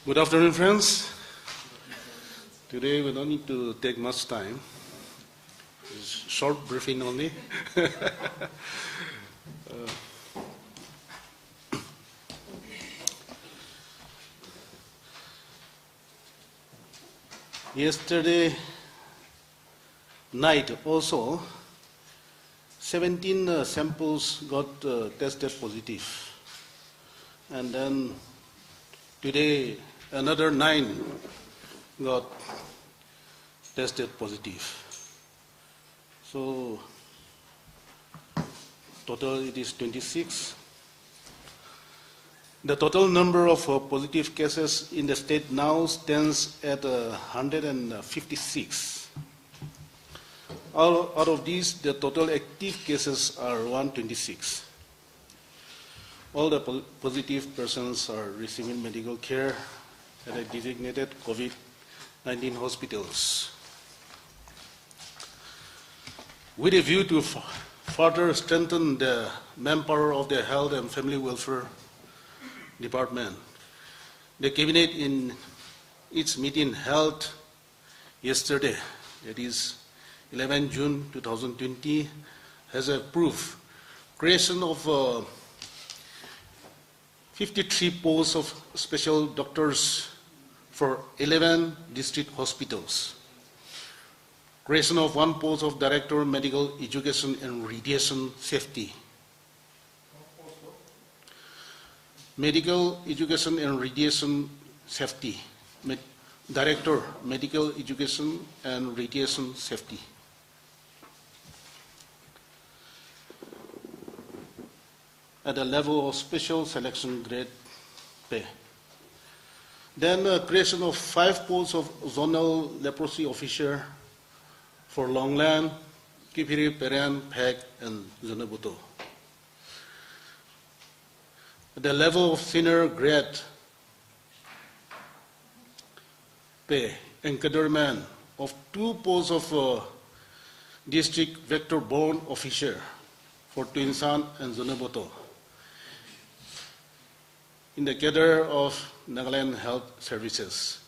Good afternoon, friends. Today we don't need to take much time. It's short briefing only. Yesterday night also, 17 samples got tested positive. And then today another 9 got tested positive. So total it is 26. The total number of positive cases in the state now stands at 156. Out of these, the total active cases are 126. All the positive persons are receiving medical care at a designated COVID-19 hospitals. With a view to further strengthen the manpower of the Health and Family Welfare Department, the Cabinet in its meeting held yesterday, that is 11 June 2020, has approved creation of 53 posts of special doctors for 11 district hospitals, creation of 1 post of Director of Medical Education and Radiation Safety, Medical Education and Radiation Safety, Director, Medical Education and Radiation Safety. At the level of special selection grade pay. Then creation of 5 posts of zonal leprosy officer for Longland, Kipiri, Perian, Phek, and Zonabuto. At the level of senior grade pay, encadrement of 2 posts of district vector-borne officer for Twinsan and Zonabuto in the cadre of Nagaland Health Services.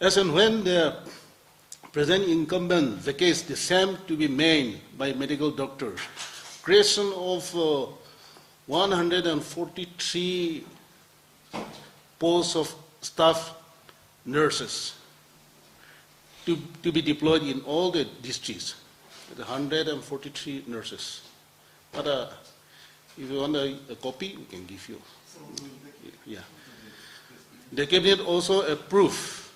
As and when the present incumbent vacates, the same to be made by medical doctors. Creation of 143 posts of staff nurses to be deployed in all the districts, 143 nurses. But if you want a copy, we can give you. Yeah. The Cabinet also approved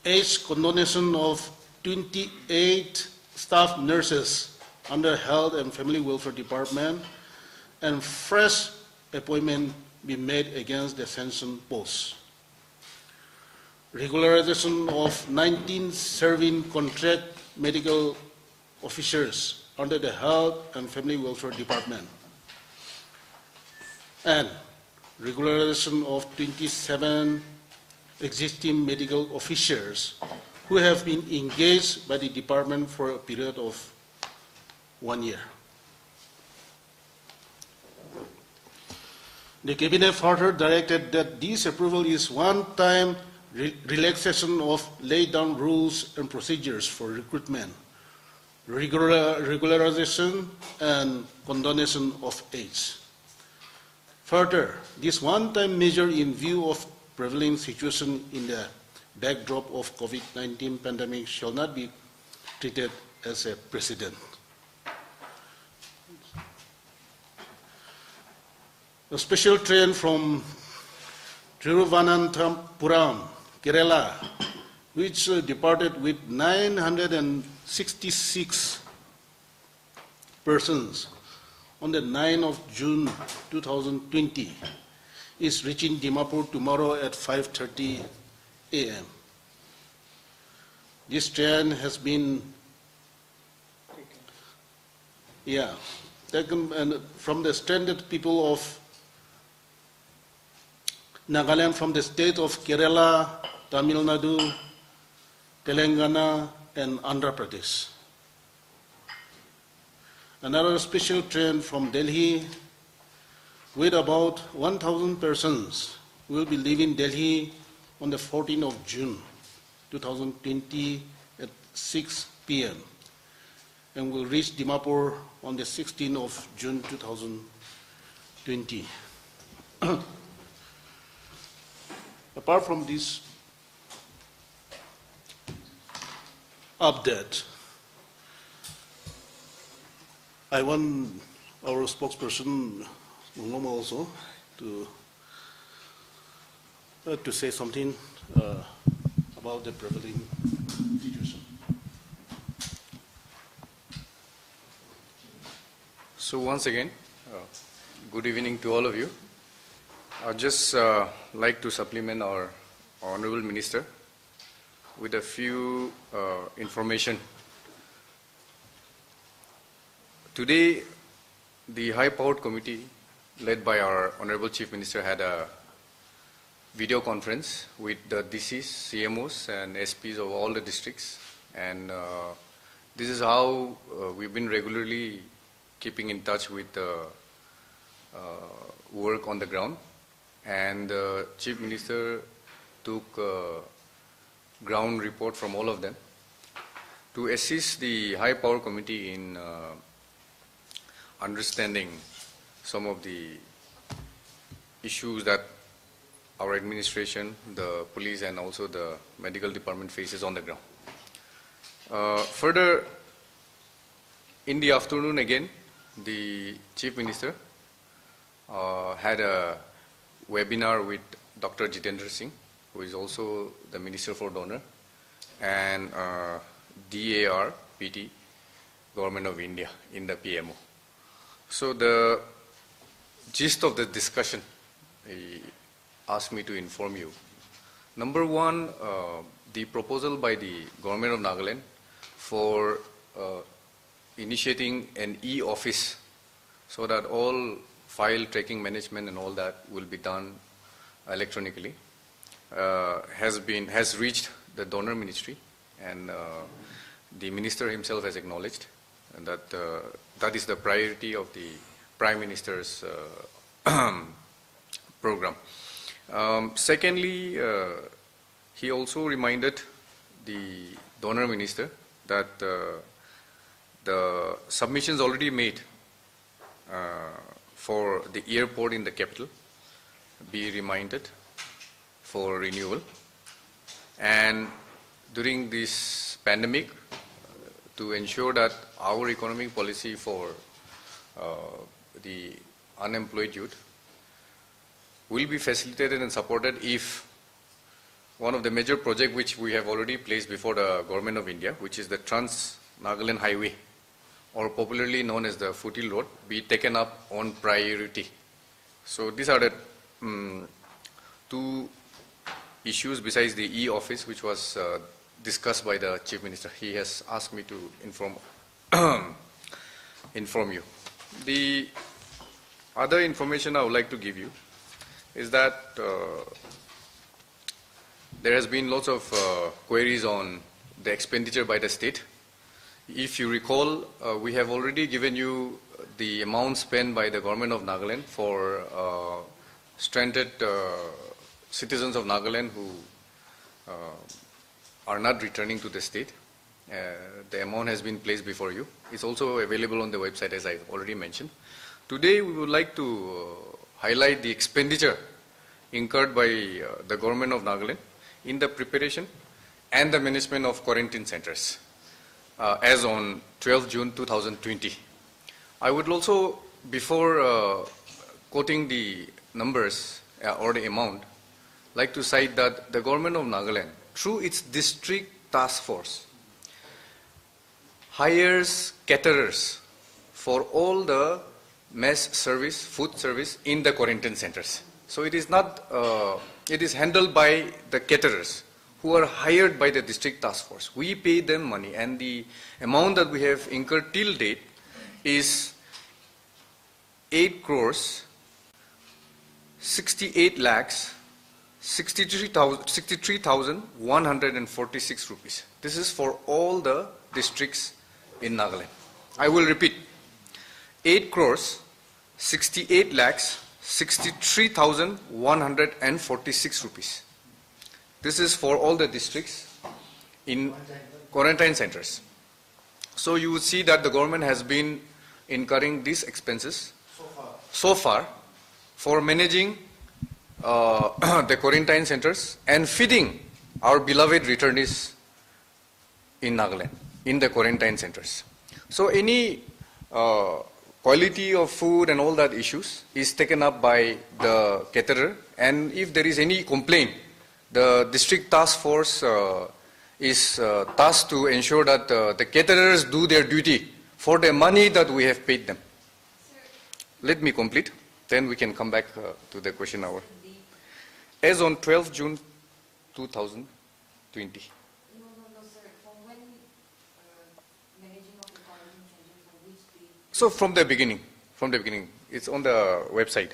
age condonation of 28 staff nurses under Health and Family Welfare Department, and fresh appointment be made against the sanctioned posts. Regularization of 19 serving contract medical officers under the Health and Family Welfare Department, and regularization of 27 existing medical officers who have been engaged by the department for a period of 1 year. The Cabinet further directed that this approval is one-time relaxation of laid down rules and procedures for recruitment, regularization, and condonation of age. Further, this one-time measure in view of prevailing situation in the backdrop of COVID-19 pandemic shall not be treated as a precedent. A special train from Thiruvananthapuram, Kerala, which departed with 966 persons on the 9th of June 2020, is reaching Dimapur tomorrow at 5:30 a.m. This train has been taken from the stranded people of Nagaland from the state of Kerala, Tamil Nadu, Telangana, and Andhra Pradesh. Another special train from Delhi with about 1,000 persons, will be leaving Delhi on the 14th of June 2020 at 6 p.m. and will reach Dimapur on the 16th of June 2020. Apart from this update, I want our spokesperson, Mmhonlumo, also to say something about the prevailing situation. So once again, good evening to all of you. I'd just like to supplement our Honorable Minister with a few information. Today, the high-powered committee led by our Honorable Chief Minister had a video conference with the DCs, CMOs and SPs of all the districts, and this is how we've been regularly keeping in touch with the work on the ground, and the Chief Minister took ground report from all of them to assist the High Power Committee in understanding some of the issues that our administration, the police and also the medical department faces on the ground. Further, in the afternoon again, the Chief Minister had a webinar with Dr. Jitendra Singh, who is also the Minister for Donor, and DAR, PT, Government of India in the PMO. So the gist of the discussion, he asked me to inform you. Number one, the proposal by the Government of Nagaland for initiating an e-office so that all file tracking management and all that will be done electronically has reached the donor ministry, and the minister himself has acknowledged and that that is the priority of the Prime Minister's program. Secondly, he also reminded the donor minister that the submissions already made for the airport in the capital be reminded for renewal, and during this pandemic, to ensure that our economic policy for the unemployed youth will be facilitated and supported if one of the major projects which we have already placed before the Government of India, which is the Trans-Nagaland Highway, or popularly known as the Foothills Road, be taken up on priority. So these are the two issues besides the e-office, which was discussed by the Chief Minister. He has asked me to inform you. The other information I would like to give you is that there has been lots of queries on the expenditure by the state. If you recall, we have already given you the amount spent by the Government of Nagaland for stranded citizens of Nagaland who are not returning to the state. The amount has been placed before you. It's also available on the website, as I've already mentioned. Today, we would like to highlight the expenditure incurred by the Government of Nagaland in the preparation and the management of quarantine centers as on 12 June 2020. I would also, before quoting the numbers or the amount, like to cite that the Government of Nagaland, through its district task force, hires caterers for all the mess service, food service in the quarantine centers. So it is not, it is handled by the caterers who are hired by the district task force. We pay them money, and the amount that we have incurred till date is 8 crores 68 lakhs 63,146 rupees. This is for all the districts in Nagaland. I will repeat. 8 crores 68 lakhs 63,146 rupees. This is for all the districts in quarantine centers. So you would see that the government has been incurring these expenses so far for managing the quarantine centers and feeding our beloved returnees in Nagaland, in the quarantine centers. So any quality of food and all that issues is taken up by the caterer, and if there is any complaint, the district task force is tasked to ensure that the caterers do their duty for the money that we have paid them. Let me complete, then we can come back to the question hour. As on 12th June 2020. No, sir. From when managing of the quarantine center, from which date? So from the beginning, it's on the website.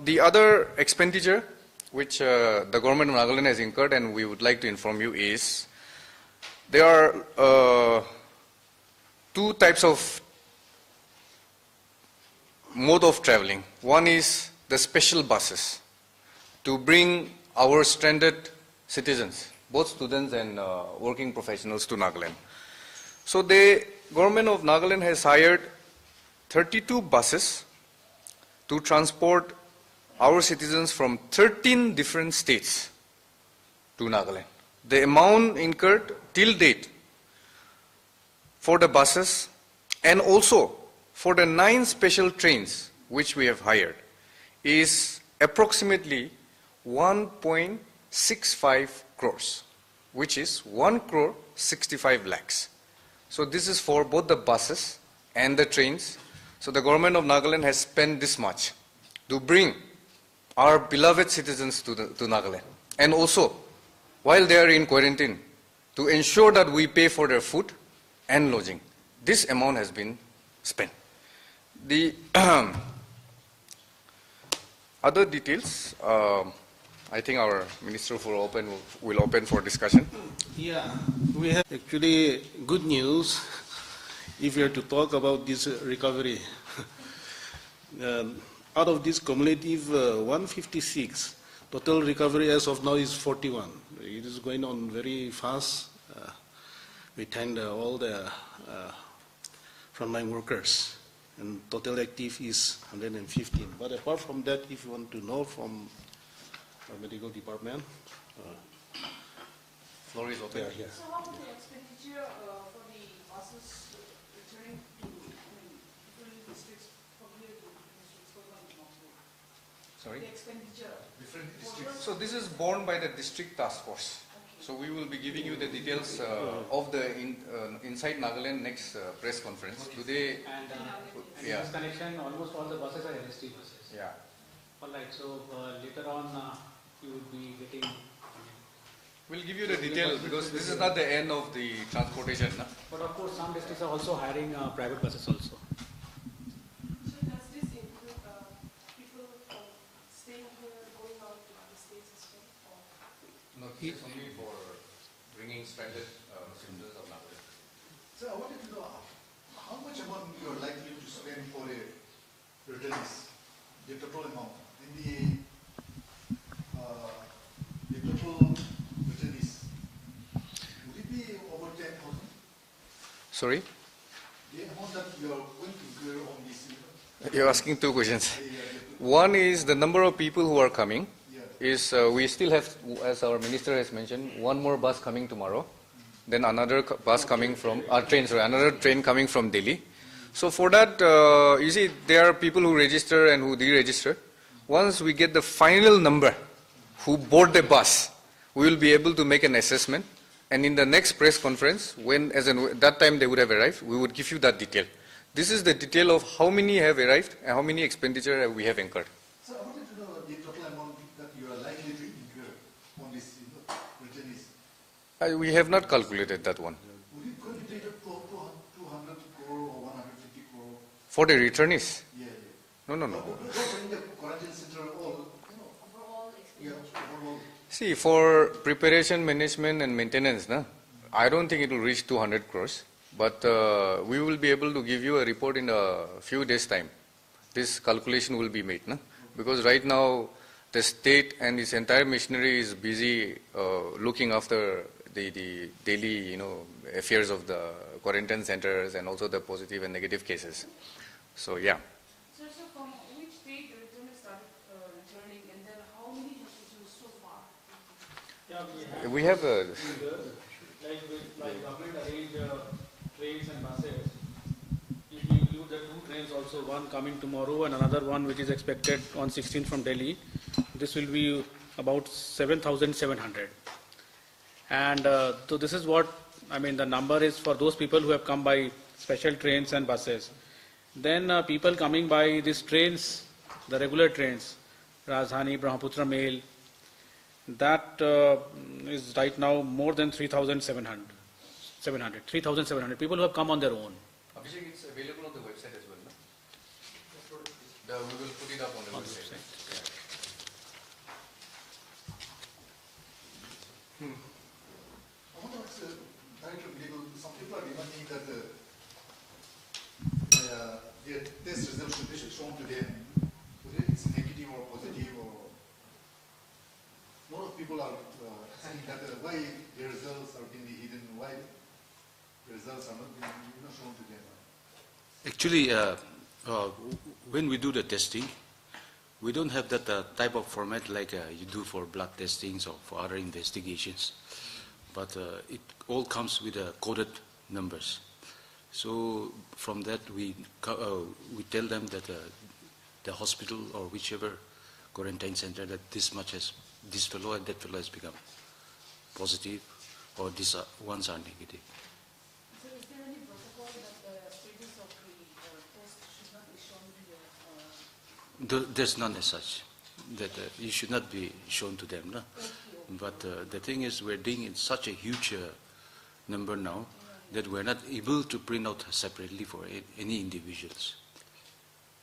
The other expenditure which the government of Nagaland has incurred, and we would like to inform you, is there are two types of mode of traveling. One is the special buses to bring our stranded citizens, both students and working professionals, to Nagaland. So the government of Nagaland has hired 32 buses to transport our citizens from 13 different states to Nagaland. The amount incurred till date for the buses and also for the 9 special trains which we have hired is approximately 1.65 crores, which is 1 crore 65 lakhs. So this is for both the buses and the trains. So the government of Nagaland has spent this much to bring our beloved citizens to Nagaland. And also, while they are in quarantine, to ensure that we pay for their food and lodging. This amount has been spent. The other details, I think our Minister will open for discussion. Yeah, we have actually good news if we are to talk about this recovery. Out of this cumulative 156, total recovery as of now is 41. It is going on very fast. We thank all the frontline workers, and total active is 115. But apart from that, if you want to know from our medical department, Floor is open. they are here. So how about the expenditure for the buses returning to different districts from here to districts? Sorry? The expenditure. Different districts. So this is borne by the district task force. So we will be giving you the details of the Inside Nagaland next press conference. Today, And in yeah. this connection, almost all the buses are LST buses. Yeah. All right, so later on you would be getting. We'll give you the details because this is not the end of the transportation. No? But of course, some districts are also hiring private buses also. So does this include people staying here, going out to other states as well? Or? No, this is only for bringing stranded citizens of Nagaland. So I wanted to know how much amount you are likely to spend for a returnees, the total amount, and the total returnees. Would it be over 10,000? Sorry? The amount that you are going to incur on this? You're asking two questions. One is the number of people who are coming. Is we still have, as our minister has mentioned, one more bus coming tomorrow, then another bus coming from another train coming from Delhi. So for that, you see, there are people who register and who deregister. Once we get the final number who board the bus, we will be able to make an assessment. And in the next press conference, that time they would have arrived, we would give you that detail. This is the detail of how many have arrived and how many expenditure we have incurred. So I wanted to know the total amount that you are likely to incur on this returnees. We have not calculated that one. Would it could be 200 crore or 150 crore? For the returnees? Yeah. No. Those in the quarantine center, all, Overall yeah, expenditure. overall. See, for preparation, management and maintenance, I don't think it will reach 200 crores. But we will be able to give you a report in a few days' time. this calculation will be made, no? Because right now the state and its entire machinery is busy looking after the daily, affairs of the quarantine centers and also the positive and negative cases. So yeah. Sir, so from which date the returners started returning, and then how many hospitals so far? Yeah, We have like government arrange trains and buses. If we include the two trains also, one coming tomorrow and another one which is expected on 16th from Delhi, this will be about 7,700. And so this is what, the number is for those people who have come by special trains and buses. Then people coming by these trains, the regular trains, Rajdhani, Brahmaputra Mail, that is right now more than 3,700. 3,700 people who have come on their own. Abhishek, it's available on the website as well, no? We will put it up on the website. I want to ask Director Legal, some people are demanding that their test results should be shown to them, whether it's negative or positive, or a lot of people are saying that why the results are being hidden, why the results are not being shown to them. Actually, when we do the testing, we don't have that type of format like you do for blood testings or for other investigations. But it all comes with coded numbers. So from that we tell them that the hospital or whichever quarantine center that this fellow and that fellow has become positive, or these ones are negative. So is there any protocol that the status of the test should not be shown to the There's none as such, that it should not be shown to them. No? But the thing is, we're doing in such a huge number now that we're not able to print out separately for any individuals.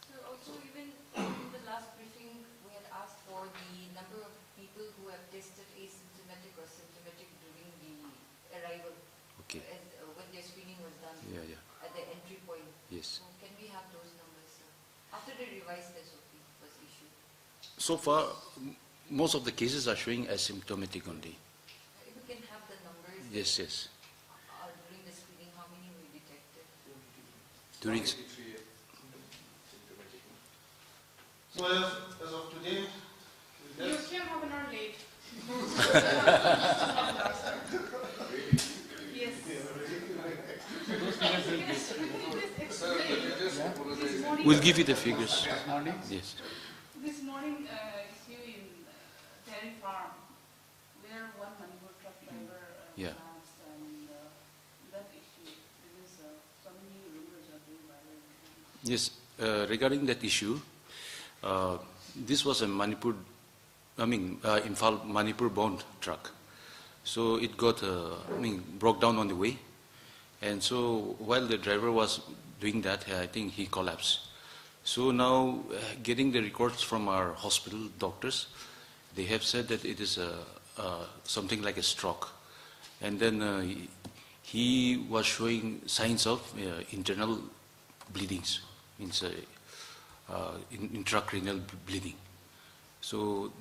So also even in the last briefing, we had asked for the number of people who have tested asymptomatic or symptomatic during the arrival, Okay. as, when their screening was done Yeah. at the entry point. Yes. So can we have those numbers, sir? After the revised SOP was issued. So far, most of the cases are showing asymptomatic only. If we can have the numbers. Yes. During the screening, how many we detected? During So as of today, You came half an hour late. Yes. we'll give you the figures. This morning, Yes. This morning, issue in Dairy Farm, where one Manipur truck driver Yeah. passed, and that issue, because so many rumors are being viral. Yes, regarding that issue, this was a Imphal Manipur-bound truck. So it got, broke down on the way. And so while the driver was doing that, I think he collapsed. So now, getting the records from our hospital doctors, they have said that it is something like a stroke. And then he was showing signs of internal bleedings, means intracranial bleeding. So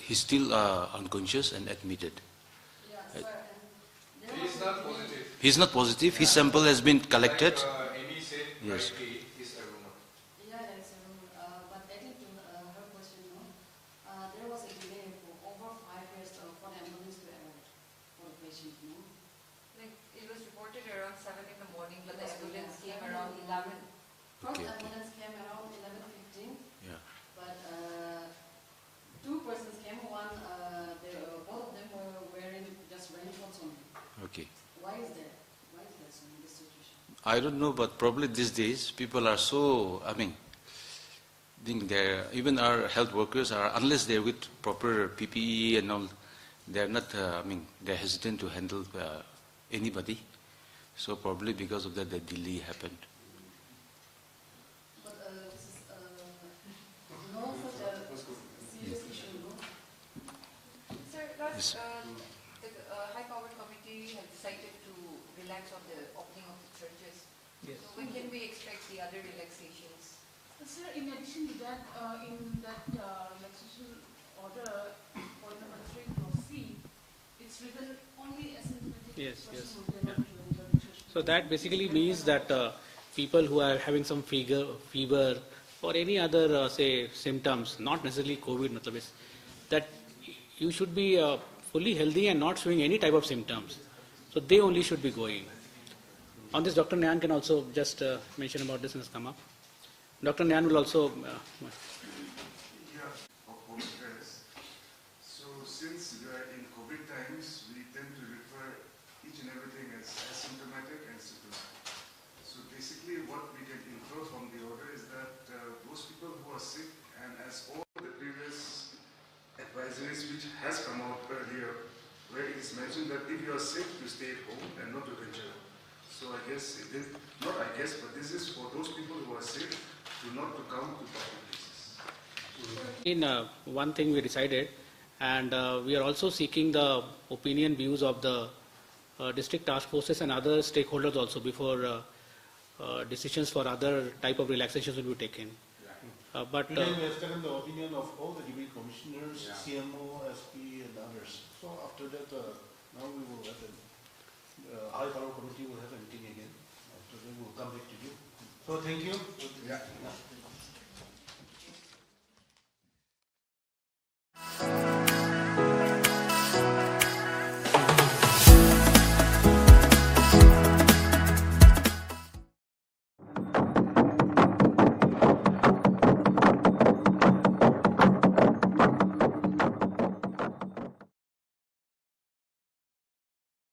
he's still unconscious and admitted. Yeah, sir. And He is not positive. He's not positive. His sample has been collected. Amy said Yes. rightly is a rumor. Yeah, there is a rule, but adding to her question, there was a delay for over 5 years for the ambulance to arrive for the patient, like, it was reported around 7 in the morning, but the Yes, ambulance yeah. came around 11. First Okay. ambulance came around 11:15, Yeah. but 2 persons came, both of them were wearing just raincoats only. Okay. Why is that? Why is that so in this situation? I don't know, but probably these days people are so, think even our health workers are, unless they're with proper PPE and all, they're not, they're hesitant to handle anybody. So probably because of that, the delay happened. But this is not such a serious issue, no? Sir, Yes. the high-powered committee has decided to relax on the opening of the churches. Yes. So when can we expect the other relaxations? Sir, in addition to that, in that relaxation order, point number 3 clause C, it's written only asymptomatic Yes, person yes, who cannot yeah. do any registration. So that basically means that people who are having some fever or any other say symptoms, not necessarily COVID, matlab is that you should be fully healthy and not showing any type of symptoms. So they only should be going. On this, Dr. Nyan can also just mention about this and come up. Dr. Nyan will also. Yeah, apologize. So since we are in COVID times, we tend to refer each and everything as asymptomatic and symptomatic. So basically what we can infer from the order is that those people who are sick, and as all the previous advisories which has come out earlier, where it is mentioned that if you are sick, you stay at home and not to venture. So I guess, not I guess, but this is for those people who are sick, not to come to public places. In one thing we decided, and we are also seeking the opinion views of the district task forces and other stakeholders also before decisions for other type of relaxations will be taken. But Today we have taken the opinion of all the deputy commissioners, CMO, SP and others. So after that, now we will have a high power committee will have a meeting again. After that we will come back to you. So thank you. Yeah.